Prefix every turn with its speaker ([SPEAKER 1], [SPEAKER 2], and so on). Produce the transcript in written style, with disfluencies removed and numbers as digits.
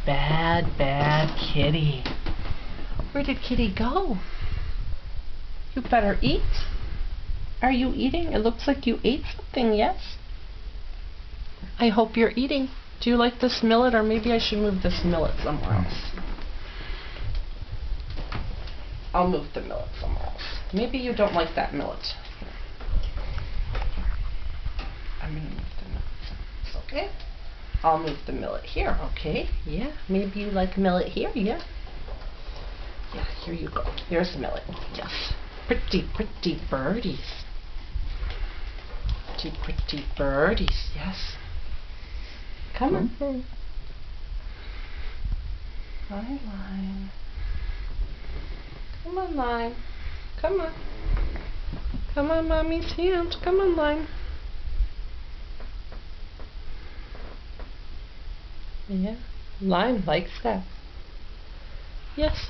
[SPEAKER 1] Bad, bad kitty. Where did kitty go? You better eat. Are you eating? It looks like you ate something, yes? I hope you're eating. Do you like this millet, or maybe I should move this millet somewhere else? I'll move the millet somewhere else. Maybe you don't like that millet. I'm going to move the millet somewhere else, okay? I'll move the millet here, okay? Yeah, maybe you like millet here, yeah? Yeah, here you go. Here's the millet, yes. Pretty, pretty birdies. Pretty, pretty birdies, yes. Come on. Line. Come on, Line. Come on. Come on, Mommy's hand. Come on, Line. Yeah, Line likes that. Yes.